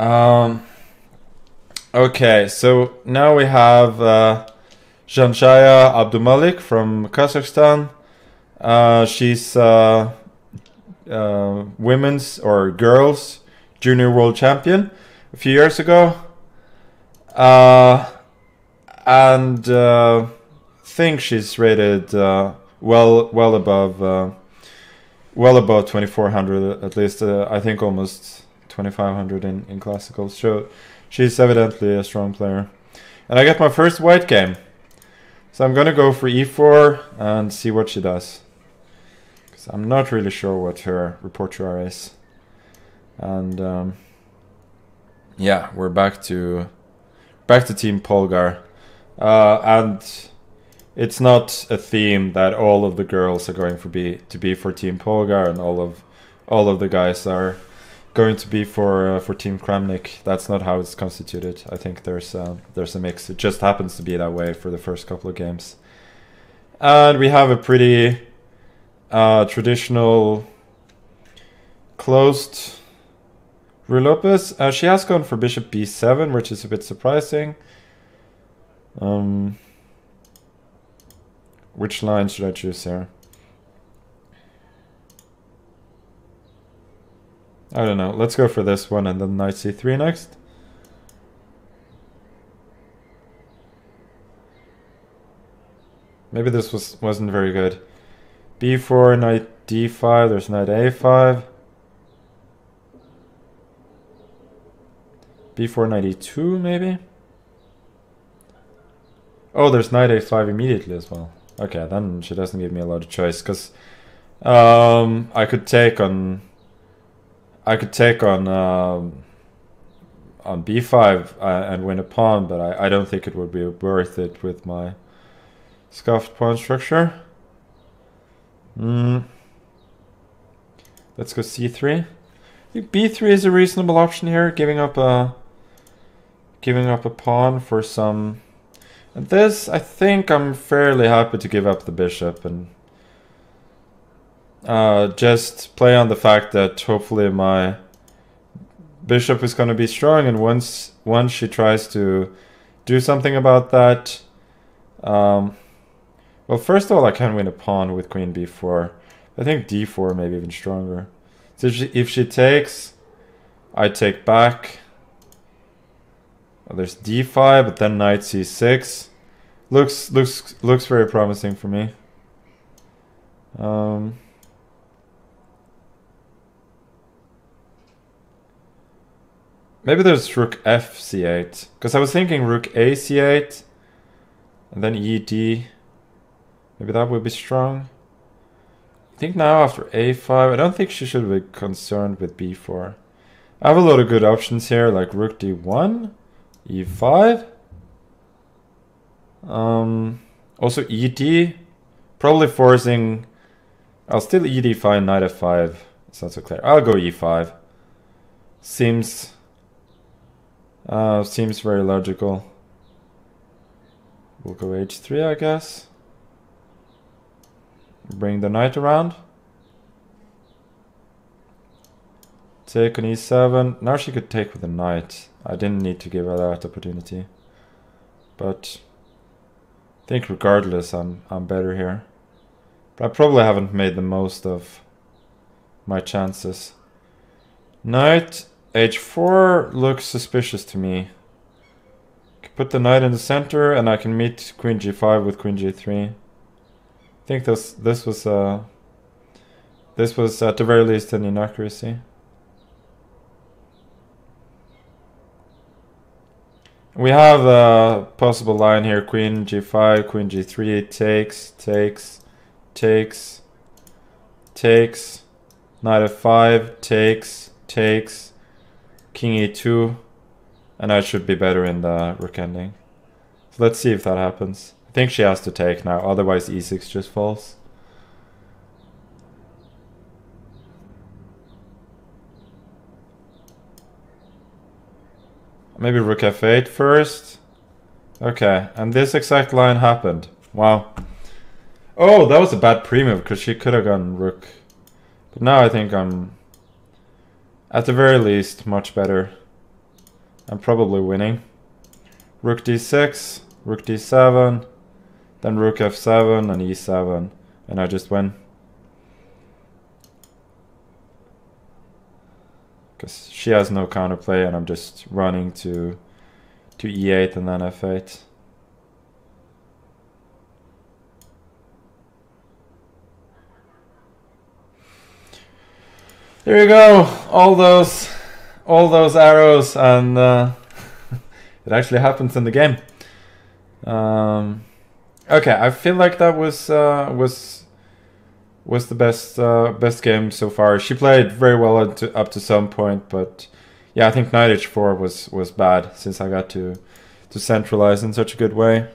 Um, okay, so now we have Janshaya Abdumalik from Kazakhstan. She's women's or girls junior world champion a few years ago. And think she's rated well above 2400 at least. I think almost 2500 in classical. So she's evidently a strong player. And I get my first white game. So I'm gonna go for e4 and see what she does. Because I'm not really sure what her repertoire is. And yeah, we're back to Team Polgar. And it's not a theme that all of the girls are going to be for Team Polgar, and all of the guys are going to be for Team Kramnik. That's not how it's constituted. I think there's a mix. It just happens to be that way for the first couple of games. And we have a pretty traditional closed Ruy Lopez. She has gone for bishop b7, which is a bit surprising. Which line should I choose here? I don't know. Let's go for this one and then knight c3 next. Maybe this wasn't very good. b4, knight d5, there's knight a5. b4, knight e2 maybe? Oh, there's knight a5 immediately as well. Okay, then she doesn't give me a lot of choice, because I could take on b5 and win a pawn, but I don't think it would be worth it with my scuffed pawn structure. Let's go c3. I think b3 is a reasonable option here, giving up a pawn for some. And this, I think I'm fairly happy to give up the bishop and just play on the fact that hopefully my bishop is going to be strong, and once she tries to do something about that, well, first of all, I can win a pawn with queen b4. I think d4 maybe even stronger. So if she takes, I take back. Well, there's d5, but then knight c6. Looks very promising for me. Maybe there's rook f c8, because I was thinking rook a c8 and then ed. Maybe that would be strong. I think now after a5, I don't think she should be concerned with b4. I have a lot of good options here, like rook d1, e5. Also ed, probably forcing. I'll still ed5, knight f5. It's not so clear. I'll go e5. Seems very logical. We'll go h3, I guess. Bring the knight around. Take on e7. Now she could take with the knight. I didn't need to give her that opportunity. But I think regardless, I'm better here. But I probably haven't made the most of my chances. Knight h4 looks suspicious to me. Put the knight in the center, and I can meet queen g5 with queen g3. I think this was at the very least an inaccuracy. We have a possible line here: queen g5, queen g3, takes, knight f5, takes, king e2, and I should be better in the rook ending. So let's see if that happens. I think she has to take now, otherwise e6 just falls. Maybe rook f8 first. Okay, and this exact line happened. Wow. Oh, that was a bad pre-move, because she could have gone rook. But now I think I'm, at the very least, much better. I'm probably winning. Rook d6, rook d7, then rook f7 and e7, and I just win. Because she has no counterplay and I'm just running to e8 and then f8. There you go, all those arrows, and it actually happens in the game. Okay, I feel like that was the best game so far. She played very well up to some point, but yeah, I think knight h4 was bad since I got to centralize in such a good way.